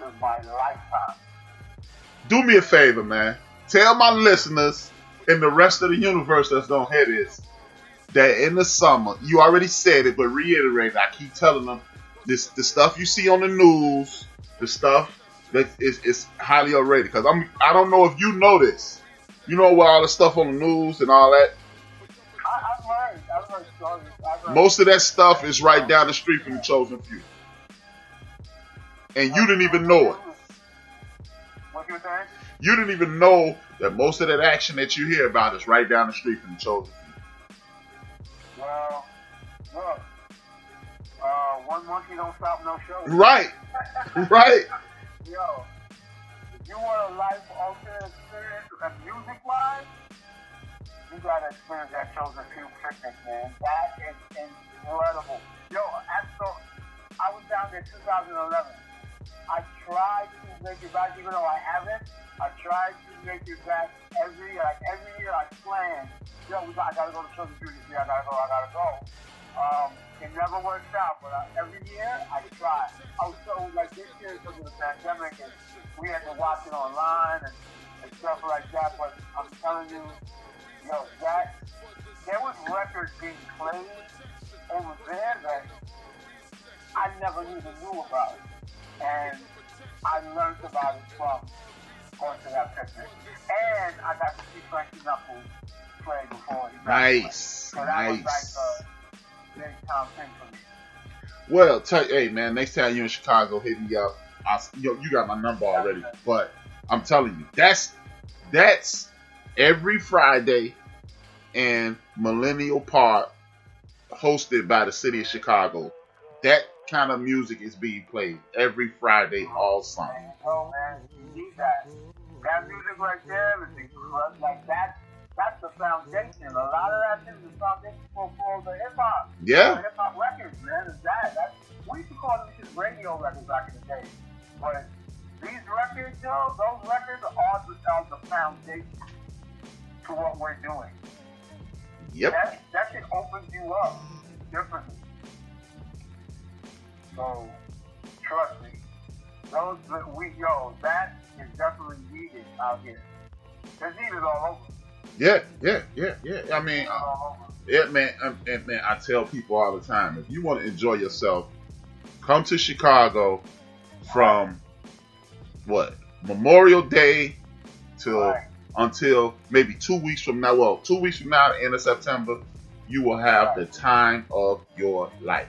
was my lifetime. Do me a favor, man. Tell my listeners and the rest of the universe that's gonna hear this that in the summer, you already said it, but reiterate. I keep telling them the stuff you see on the news, the stuff that is highly overrated. Because I don't know if you know this. You know what all the stuff on the news and all that. I've heard stories. Most of that stuff is right down the street from the chosen few, and you didn't even know it. What you were saying? You didn't even know that most of that action that you hear about is right down the street from the chosen few. Well, look, one monkey don't stop no show. Right, right. Yo, if you want a life alternate experience and music-wise, you gotta experience that chosen few picnic, man. That is incredible. Yo, I was down there 2011. I tried to make it back, even though I haven't. I tried to make it back every year. I planned. Yo, I gotta go to Chosen Few this year. I gotta go. It never worked out, but every year I tried. I was so like this year because of the pandemic, and we had to watch it online and stuff like that. But I'm telling you, yo, there was records being played over there that I never even knew about, and I learned about it from going to that picnic. And I got to see Frankie Knuckles play before he died. Nice, so that nice. was like a big time thing for me. Well, hey man, next time you're in Chicago, hit me up. You got my number already, but I'm telling you, that's every Friday in Millennial Park, hosted by the city of Chicago. That kind of music is being played every Friday all summer. Oh man, you need that. That music right there is incredible. Like that's the foundation. A lot of that is the foundation for the hip hop. Yeah. Hip hop records, man. Is that? We used to call them just radio records back in the day. But these records, yo, those records are the foundation to what we're doing. Yep. That shit opens you up differently. So trust me, that is definitely needed out here. It's needed all over. Yeah. I mean, man, I tell people all the time, if you want to enjoy yourself, come to Chicago from Memorial Day until maybe 2 weeks from now. Well, 2 weeks from now, the end of September, you will have the time of your life.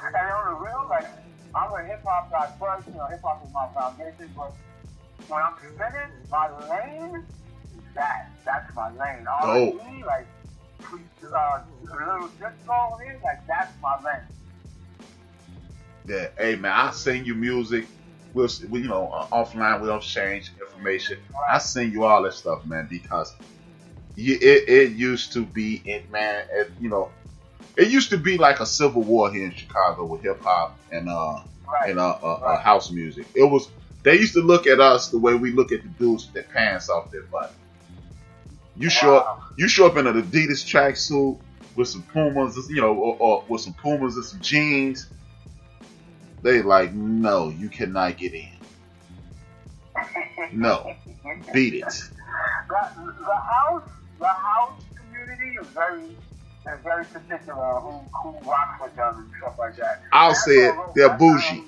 And on the real, like, I'm a hip hop guy first. Hip hop is my foundation. But when I'm spinning, my lane is that. That's my lane. R&B, like, a little disco here, like, that's my lane. Yeah, hey man, I'll send you music. We offline we'll exchange information. Right. I send you all that stuff, man, because it used to be it used to be like a civil war here in Chicago with hip hop and house music. They used to look at us the way we look at the dudes with their pants off their butt. You show up in an Adidas tracksuit with some Pumas, or with some Pumas and some jeans. They like, no, you cannot get in. No, beat it. The house community is very particular who rocks with them and stuff like that. I'll say it, they're bougie.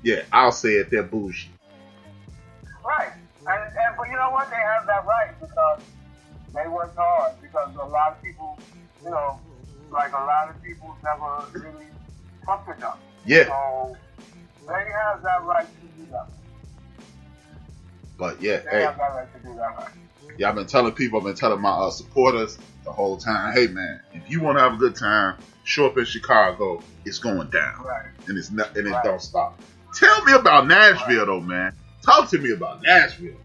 Yeah, I'll say it, they're bougie. Right, but you know what? They have that right because they work hard. Because a lot of people, never really fuck with them. Yeah. So they have that right to do that. But yeah, they have that right to do that right. Yeah, I've been telling my supporters the whole time, hey man, if you want to have a good time, show up in Chicago, it's going down. Right. And it don't stop. Tell me about Nashville though, man. Talk to me about Nashville.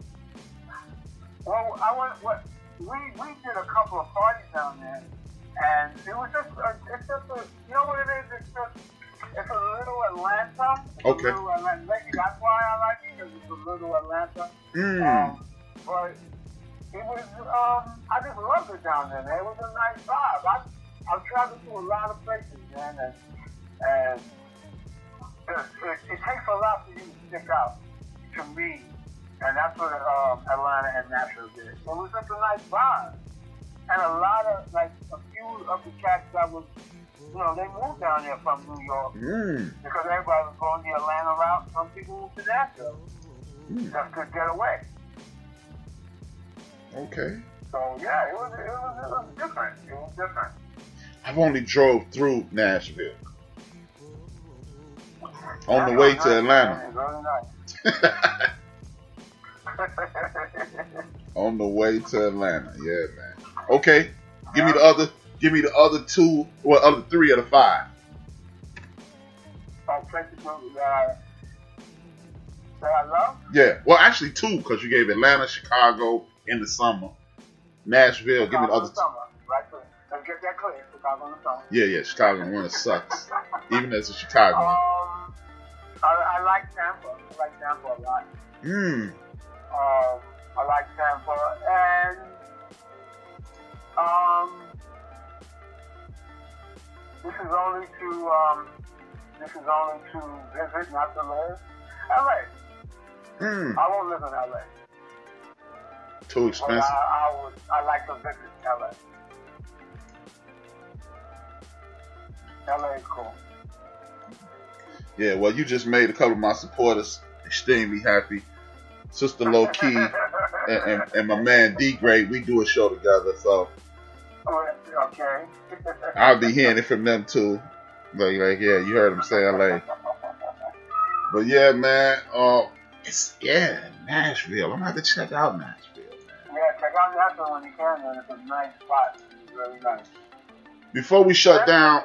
Well, we did a couple of parties down there, and it was it's what it is, it's a little Atlanta. Okay. Maybe that's why I like it, because it's a little Atlanta. But it was, I just loved it down there, man. It was a nice vibe. I've traveled to a lot of places, man, and it takes a lot for you to stick out, to me, and that's what Atlanta and Nashville did. It was just a nice vibe, and a lot of like a few of the cats that was, they moved down there from New York because everybody was going the Atlanta route. Some people moved to Nashville just to get away. Okay. So yeah, it was different. It was different. I've only drove through Nashville. On the way to Atlanta. It's really nice. On the way to Atlanta, yeah, man. Okay, give me the other 2, or other 3 of the 5. Places that I love? Yeah, well, actually 2, because you gave Atlanta, Chicago in the summer, Nashville. Give me the other 2. Right, let's get that clear. Chicago in the summer. Yeah, Chicago in the winter sucks. Even as a Chicagoan. I like Tampa. I like Tampa a lot. I like Tampa, and this is only to visit, not to live. LA. I won't live in LA. Too expensive. I like to visit LA. LA is cool. Yeah, well, you just made a couple of my supporters extremely happy. Sister Low Key and my man D Great, we do a show together, so okay. I'll be hearing it from them too. Like, yeah, you heard him say LA. But yeah, man, Nashville. I'm gonna have to check out Nashville, man. Yeah, check out Nashville when you can, man. It's a nice spot. It's really nice. Before we shut down,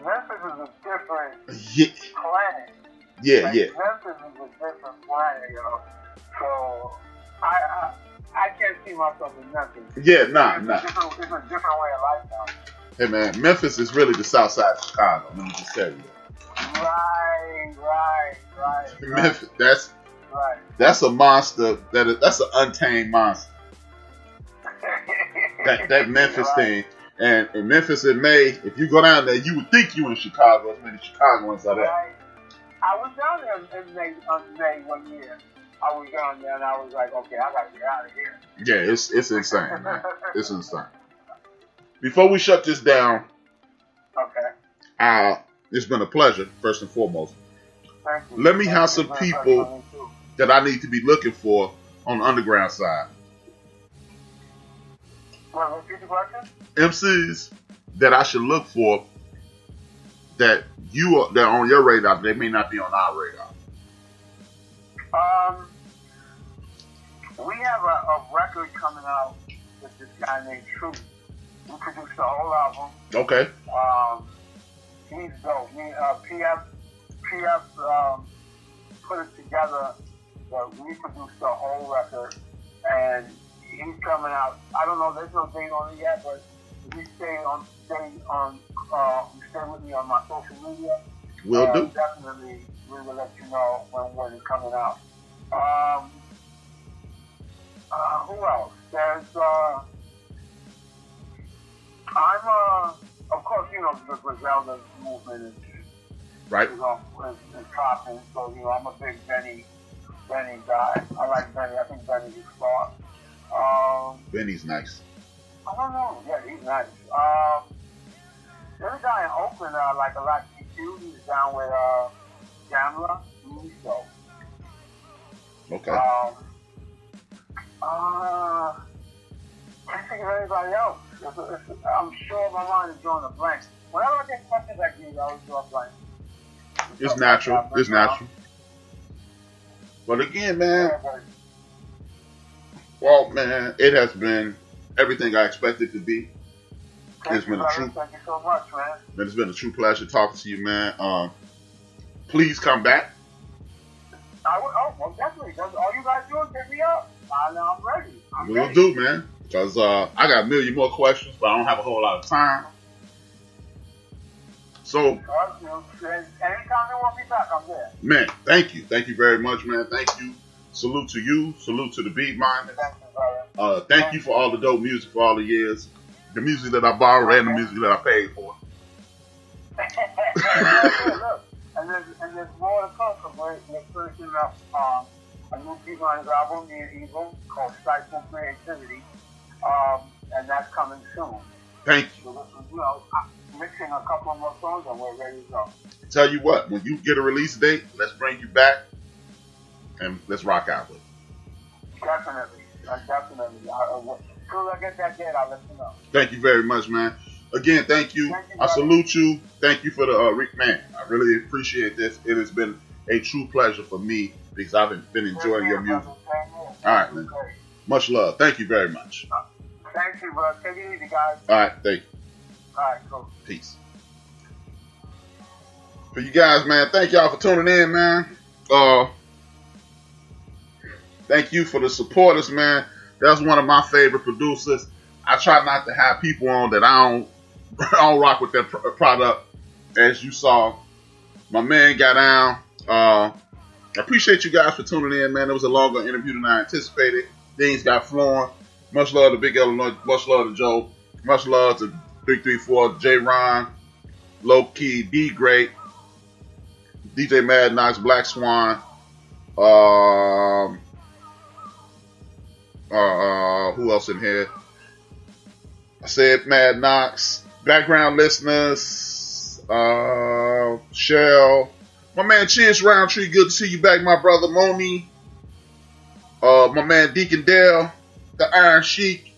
Memphis is a different planet. Yeah. Memphis is a different planet, yo. So I can't see myself in Memphis. Yeah, nah. It's a different way of life now. Hey, man, Memphis is really the south side of Chicago. Let me just tell you Right. Memphis, that's a monster. That's an untamed monster. that Memphis thing. And in Memphis in May, if you go down there, you would think you in Chicago. As many Chicagoans are there. Right. I was down there in May 1 year. I was down there and I was like, okay, I gotta get out of here. Yeah, it's insane, man. It's insane. Before we shut this down, it's been a pleasure, first and foremost. Thank you. Let me have some people that I need to be looking for on the underground side. Well, repeat the question? MCs that I should look for that are on your radar, they may not be on our radar. We have a record coming out with this guy named Truth. We produced the whole album. Okay. He's dope. PF put it together, but we produced the whole record, and he's coming out. I don't know. There's no date on it yet, but if you stay with me on my social media, will do. Definitely, we will let you know when it's coming out. Who else? There's of course, the Griselda movement is right. Is popping. So I'm a big Benny guy. I like Benny. I think Benny's smart. Benny's nice. I don't know. Yeah, he's nice. There's a guy in Oakland I like a lot. He's down with Gamla. He's dope. Okay. Can't think of anybody else. I'm sure my mind is drawing a blank. Whenever I get questions like these, I always draw a blank. It's natural. It's natural. But again, man, well, man, it has been everything I expected it to be. Thank you so much, man. It's been a true pleasure talking to you, man. Please come back. Well, definitely. All you guys do is hit me up. I'm ready. We'll do, man. Because I got a million more questions, but I don't have a whole lot of time. So, anytime you want me back, I'm there. Man, thank you. Thank you very much, man. Thank you. Salute to you. Salute to the Beatminerz. Thank you, brother. Thank you for all the dope music for all the years. The music that I borrowed and the music that I paid for. Look, and there's more to come because we're finishing up a new Beatminerz album, Me and Evil, called Stifle Creativity, and that's coming soon. Thank you. So, you know, I'm mixing a couple of more songs and we're ready to go. Tell you what, when you get a release date, let's bring you back and let's rock out with it. Definitely. Definitely. As soon as I get that date, I'll let you know. Thank you very much, man. Again, thank you. I salute you. Thank you for the man. I really appreciate this. It has been a true pleasure for me because I've been enjoying your music. All right, man. Much love. Thank you very much. Thank you, bro. Take it easy, guys. All right, thank you. All right, cool. Peace. For you guys, man, thank y'all for tuning in, man. Thank you for the supporters, man. That's one of my favorite producers. I try not to have people on that I don't rock with their product. As you saw, my man got down. I appreciate you guys for tuning in, man. It was a longer interview than I anticipated. Things got flowing. Much love to Big Illinois. Much love to Joe. Much love to 334, J. Ron, Low Key, D Great, DJ Mad Knox, Black Swan. Who else in here? I said Mad Knox. Background listeners. Shell. My man Chance Roundtree. Good to see you back, my brother Moni. My man Deacon Dale. The Iron Sheik.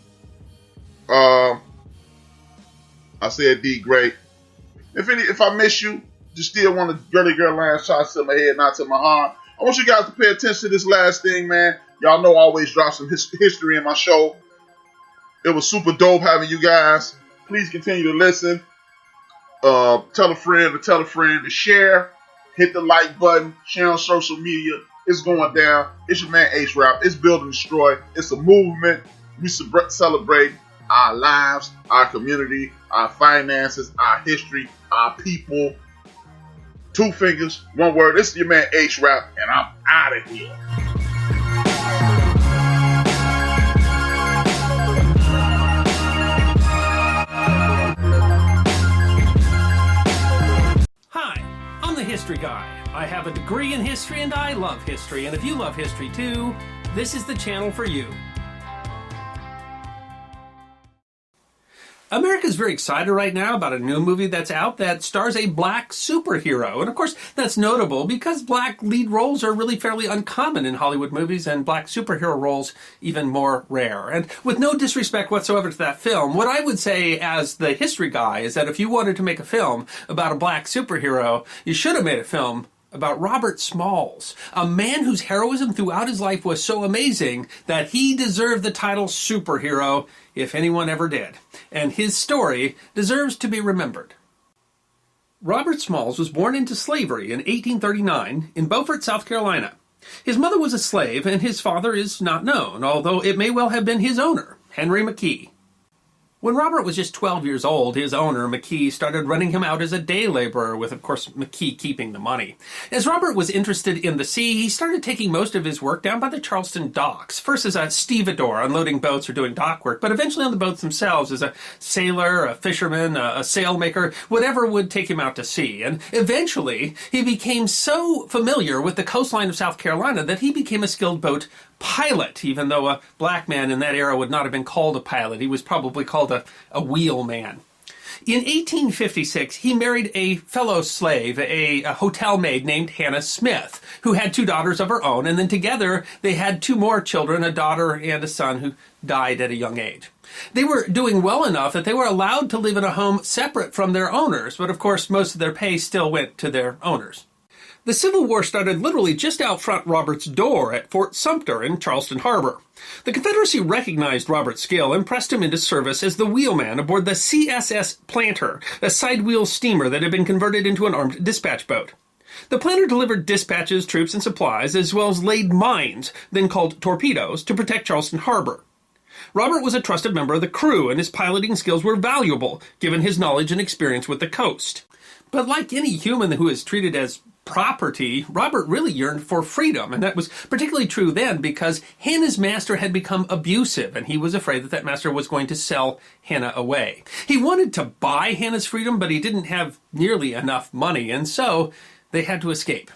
I said D Great. If I miss you, just still want to girly girl line shots to my head, not to my heart. I want you guys to pay attention to this last thing, man. Y'all know I always drop some history in my show. It was super dope having you guys. Please continue to listen. Tell a friend to share. Hit the like button. Share on social media. It's going down. It's your man H-Rap. It's Build and Destroy. It's a movement. We celebrate our lives, our community, our finances, our history, our people. 2 fingers, 1 word. This is your man H-Rap, and I'm out of here. Hi, I'm the History Guy. I have a degree in history and I love history. And if you love history too, this is the channel for you. America's very excited right now about a new movie that's out that stars a black superhero. And of course, that's notable because black lead roles are really fairly uncommon in Hollywood movies and black superhero roles even more rare. And with no disrespect whatsoever to that film, what I would say as the history guy is that if you wanted to make a film about a black superhero, you should have made a film about Robert Smalls, a man whose heroism throughout his life was so amazing that he deserved the title superhero if anyone ever did. And his story deserves to be remembered. Robert Smalls was born into slavery in 1839 in Beaufort, South Carolina. His mother was a slave and his father is not known, although it may well have been his owner, Henry McKee. When Robert was just 12 years old, his owner, McKee, started running him out as a day laborer, with, of course, McKee keeping the money. As Robert was interested in the sea, he started taking most of his work down by the Charleston docks, first as a stevedore, unloading boats or doing dock work, but eventually on the boats themselves as a sailor, a fisherman, a sailmaker, whatever would take him out to sea. And eventually, he became so familiar with the coastline of South Carolina that he became a skilled boat pilot, even though a black man in that era would not have been called a pilot. He was probably called a wheelman. In 1856, he married a fellow slave, a hotel maid named Hannah Smith, who had 2 daughters of her own, and then together they had 2 more children, a daughter and a son who died at a young age. They were doing well enough that they were allowed to live in a home separate from their owners, but of course most of their pay still went to their owners. The Civil War started literally just out front Robert's door at Fort Sumter in Charleston Harbor. The Confederacy recognized Robert's skill and pressed him into service as the wheelman aboard the CSS Planter, a side-wheel steamer that had been converted into an armed dispatch boat. The Planter delivered dispatches, troops, and supplies, as well as laid mines, then called torpedoes, to protect Charleston Harbor. Robert was a trusted member of the crew, and his piloting skills were valuable, given his knowledge and experience with the coast. But like any human who is treated as property, Robert really yearned for freedom, and that was particularly true then because Hannah's master had become abusive, and he was afraid that master was going to sell Hannah away. He wanted to buy Hannah's freedom, but he didn't have nearly enough money, and so they had to escape.